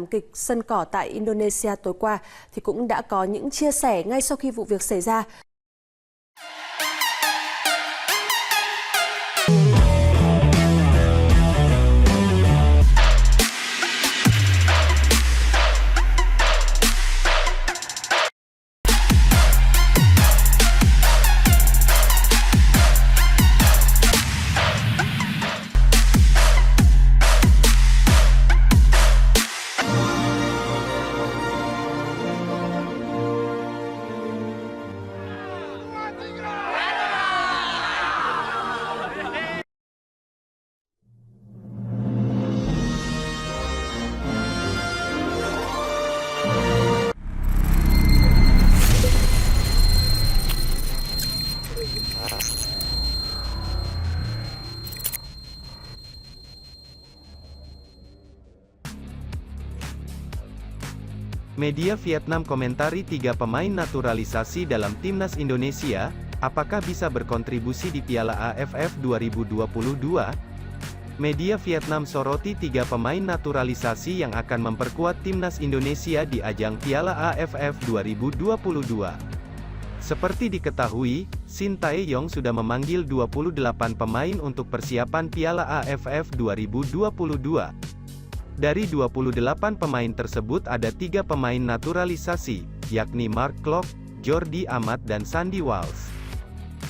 thảm kịch sân cỏ tại Indonesia tối qua thì cũng đã có những chia sẻ ngay sau khi vụ việc xảy ra. Media Vietnam komentari 3 pemain naturalisasi dalam timnas Indonesia, apakah bisa berkontribusi di Piala AFF 2022? Media Vietnam soroti 3 pemain naturalisasi yang akan memperkuat timnas Indonesia di ajang Piala AFF 2022. Seperti diketahui, Shin Tae-yong sudah memanggil 28 pemain untuk persiapan Piala AFF 2022. Dari 28 pemain tersebut ada 3 pemain naturalisasi, yakni Mark Klok, Jordi Amat dan Sandy Walsh.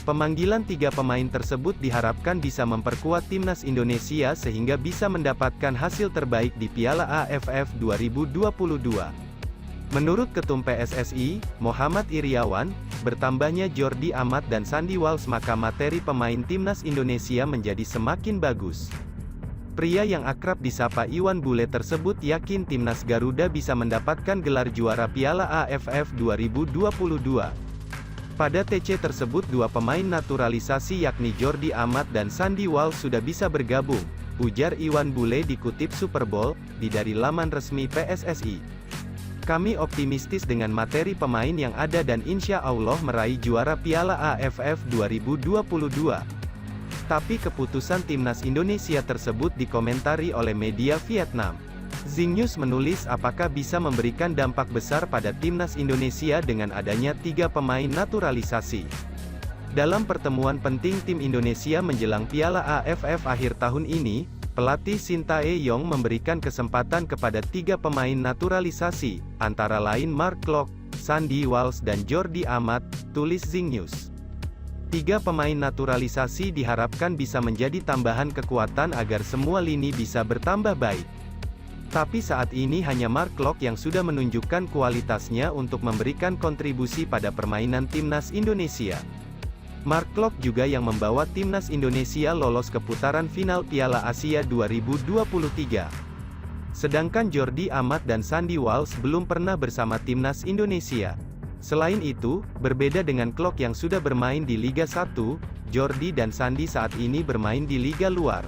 Pemanggilan 3 pemain tersebut diharapkan bisa memperkuat timnas Indonesia sehingga bisa mendapatkan hasil terbaik di Piala AFF 2022. Menurut Ketum PSSI, Muhammad Iriawan, bertambahnya Jordi Amat dan Sandy Walsh maka materi pemain timnas Indonesia menjadi semakin bagus. Pria yang akrab disapa Iwan Bule tersebut yakin timnas Garuda bisa mendapatkan gelar juara Piala AFF 2022. Pada TC tersebut 2 pemain naturalisasi yakni Jordi Amat dan Sandy Walsh sudah bisa bergabung, ujar Iwan Bule dikutip Superbowl, dari laman resmi PSSI. Kami optimistis dengan materi pemain yang ada dan insya Allah meraih juara Piala AFF 2022. Tapi keputusan timnas Indonesia tersebut dikomentari oleh media Vietnam. Zing News menulis apakah bisa memberikan dampak besar pada timnas Indonesia dengan adanya 3 pemain naturalisasi. Dalam pertemuan penting tim Indonesia menjelang Piala AFF akhir tahun ini, pelatih Shin Tae-yong memberikan kesempatan kepada 3 pemain naturalisasi, antara lain Mark Klok, Sandy Walsh dan Jordi Amat, tulis Zing News. 3 pemain naturalisasi diharapkan bisa menjadi tambahan kekuatan agar semua lini bisa bertambah baik. Tapi saat ini hanya Mark Klok yang sudah menunjukkan kualitasnya untuk memberikan kontribusi pada permainan timnas Indonesia. Mark Klok juga yang membawa timnas Indonesia lolos ke putaran final Piala Asia 2023. Sedangkan Jordi Amat dan Sandy Walsh belum pernah bersama timnas Indonesia. Selain itu, berbeda dengan Klok yang sudah bermain di Liga 1, Jordi dan Sandy saat ini bermain di liga luar.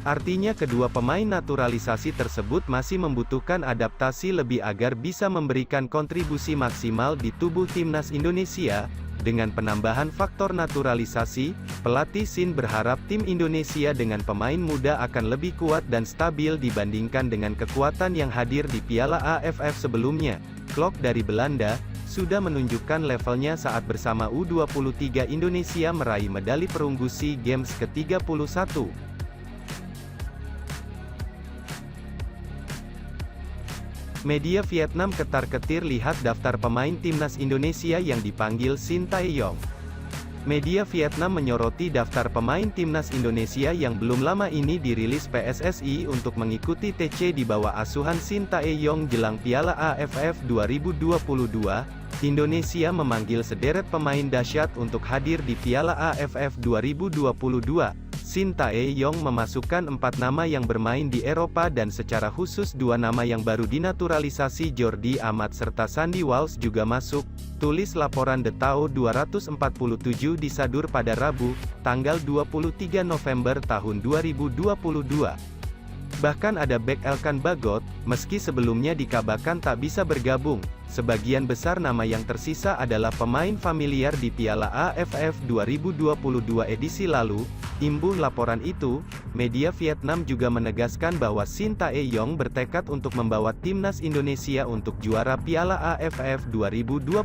Artinya kedua pemain naturalisasi tersebut masih membutuhkan adaptasi lebih agar bisa memberikan kontribusi maksimal di tubuh timnas Indonesia. Dengan penambahan faktor naturalisasi, pelatih Shin berharap tim Indonesia dengan pemain muda akan lebih kuat dan stabil dibandingkan dengan kekuatan yang hadir di Piala AFF sebelumnya. Klok dari Belanda sudah menunjukkan levelnya saat bersama U23 Indonesia meraih medali perunggu SEA Games ke-31. Media Vietnam ketar-ketir lihat daftar pemain timnas Indonesia yang dipanggil Shin Tae-yong. Media Vietnam menyoroti daftar pemain timnas Indonesia yang belum lama ini dirilis PSSI untuk mengikuti TC di bawah asuhan Shin Tae-yong jelang Piala AFF 2022. Indonesia memanggil sederet pemain dahsyat untuk hadir di Piala AFF 2022. Shin Tae-yong memasukkan 4 nama yang bermain di Eropa dan secara khusus 2 nama yang baru dinaturalisasi Jordi Amat serta Sandy Walsh juga masuk, tulis laporan The Tao 247 di Sadur pada Rabu, tanggal 23 November tahun 2022. Bahkan ada bek Elkan Bagot, meski sebelumnya dikabarkan tak bisa bergabung. Sebagian besar nama yang tersisa adalah pemain familiar di Piala AFF 2022 edisi lalu. Imbuh laporan itu, media Vietnam juga menegaskan bahwa Shin Tae-yong bertekad untuk membawa timnas Indonesia untuk juara Piala AFF 2022.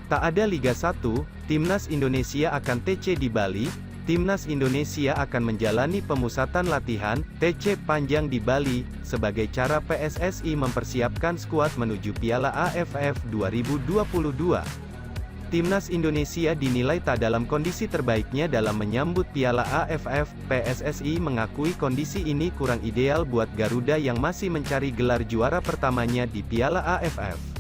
Tak ada Liga 1, timnas Indonesia akan TC di Bali. Timnas Indonesia akan menjalani pemusatan latihan TC panjang di Bali sebagai cara PSSI mempersiapkan skuad menuju Piala AFF 2022. Timnas Indonesia dinilai tak dalam kondisi terbaiknya dalam menyambut Piala AFF. PSSI mengakui kondisi ini kurang ideal buat Garuda yang masih mencari gelar juara pertamanya di Piala AFF.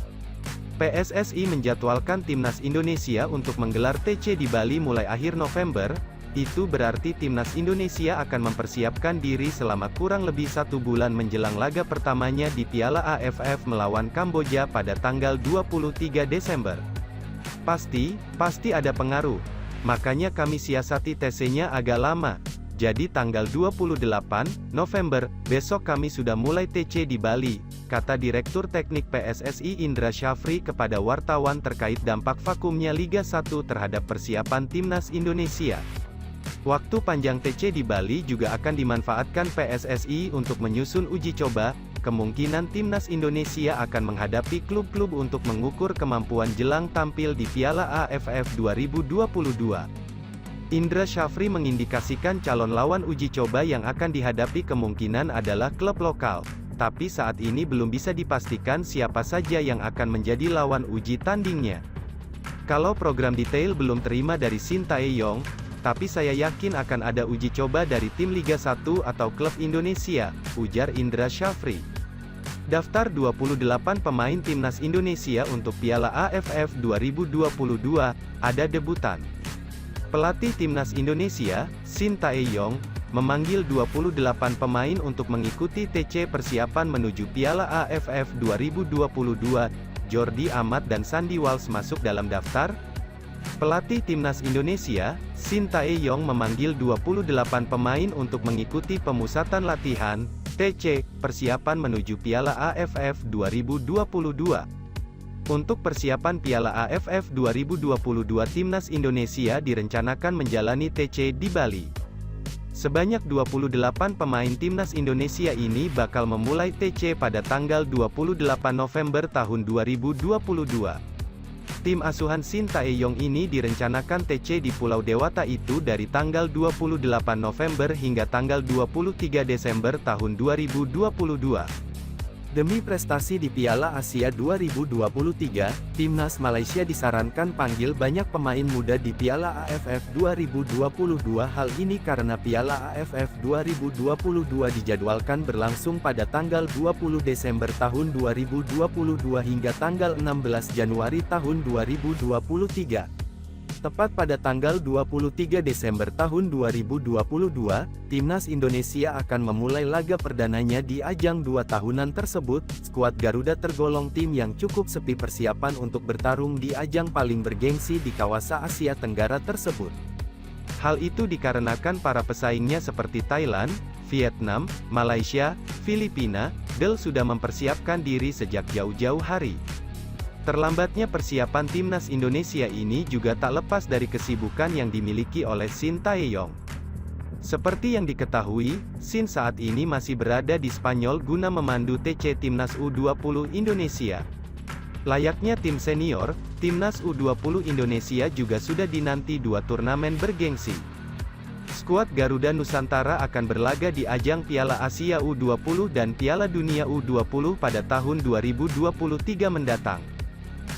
PSSI menjadwalkan timnas Indonesia untuk menggelar TC di Bali mulai akhir November. Itu berarti timnas Indonesia akan mempersiapkan diri selama kurang lebih 1 bulan menjelang laga pertamanya di Piala AFF melawan Kamboja pada tanggal 23 Desember. Pasti ada pengaruh. Makanya kami siasati TC-nya agak lama. Jadi tanggal 28 November, besok kami sudah mulai TC di Bali, kata Direktur Teknik PSSI Indra Syafri kepada wartawan terkait dampak vakumnya Liga 1 terhadap persiapan timnas Indonesia. Waktu panjang TC di Bali juga akan dimanfaatkan PSSI untuk menyusun uji coba. Kemungkinan timnas Indonesia akan menghadapi klub-klub untuk mengukur kemampuan jelang tampil di Piala AFF 2022. Indra Syafri mengindikasikan calon lawan uji coba yang akan dihadapi kemungkinan adalah klub lokal. Tapi saat ini belum bisa dipastikan siapa saja yang akan menjadi lawan uji tandingnya. Kalau program detail belum terima dari Shin Tae-yong, tapi saya yakin akan ada uji coba dari tim Liga 1 atau klub Indonesia, ujar Indra Syafri. Daftar 28 pemain timnas Indonesia untuk Piala AFF 2022, ada debutan. Pelatih timnas Indonesia, Shin Tae-yong, memanggil 28 pemain untuk mengikuti TC persiapan menuju Piala AFF 2022. Jordi Amat dan Sandy Walsh masuk dalam daftar. Pelatih timnas Indonesia, Shin Tae-yong memanggil 28 pemain untuk mengikuti pemusatan latihan TC persiapan menuju Piala AFF 2022. Untuk persiapan Piala AFF 2022, timnas Indonesia direncanakan menjalani TC di Bali. Sebanyak 28 pemain timnas Indonesia ini bakal memulai TC pada tanggal 28 November tahun 2022. Tim asuhan Shin Tae-yong ini direncanakan TC di Pulau Dewata itu dari tanggal 28 November hingga tanggal 23 Desember tahun 2022. Demi prestasi di Piala Asia 2023, timnas Malaysia disarankan panggil banyak pemain muda di Piala AFF 2022. Hal ini karena Piala AFF 2022 dijadwalkan berlangsung pada tanggal 20 Desember tahun 2022 hingga tanggal 16 Januari tahun 2023. Tepat pada tanggal 23 Desember tahun 2022, timnas Indonesia akan memulai laga perdananya di ajang 2 tahunan tersebut. Skuad Garuda tergolong tim yang cukup sepi persiapan untuk bertarung di ajang paling bergengsi di kawasan Asia Tenggara tersebut. Hal itu dikarenakan para pesaingnya seperti Thailand, Vietnam, Malaysia, Filipina, sudah mempersiapkan diri sejak jauh-jauh hari. Terlambatnya persiapan timnas Indonesia ini juga tak lepas dari kesibukan yang dimiliki oleh Shin Tae-yong. Seperti yang diketahui, Shin saat ini masih berada di Spanyol guna memandu TC Timnas U20 Indonesia. Layaknya tim senior, Timnas U20 Indonesia juga sudah dinanti 2 turnamen bergengsi. Skuad Garuda Nusantara akan berlaga di ajang Piala Asia U20 dan Piala Dunia U20 pada tahun 2023 mendatang.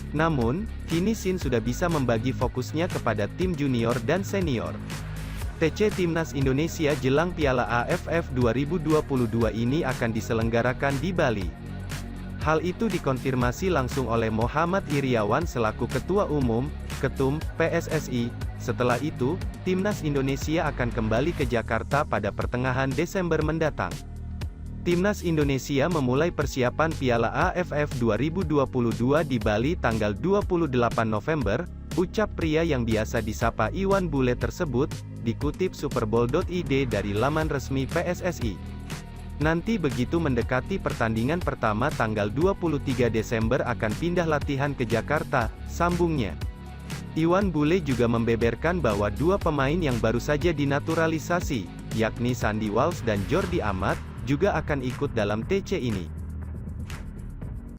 Namun, kini Shin sudah bisa membagi fokusnya kepada tim junior dan senior. TC Timnas Indonesia jelang Piala AFF 2022 ini akan diselenggarakan di Bali. Hal itu dikonfirmasi langsung oleh Muhammad Iriawan selaku Ketua Umum, Ketum, PSSI. Setelah itu, Timnas Indonesia akan kembali ke Jakarta pada pertengahan Desember mendatang. Timnas Indonesia memulai persiapan Piala AFF 2022 di Bali tanggal 28 November, Ucap pria yang biasa disapa Iwan Bule tersebut, dikutip superbowl.id dari laman resmi PSSI. Nanti begitu mendekati pertandingan pertama tanggal 23 Desember akan pindah latihan ke Jakarta, sambungnya. Iwan Bule juga membeberkan bahwa dua pemain yang baru saja dinaturalisasi, yakni Sandy Walsh dan Jordi Amat, juga akan ikut dalam TC ini.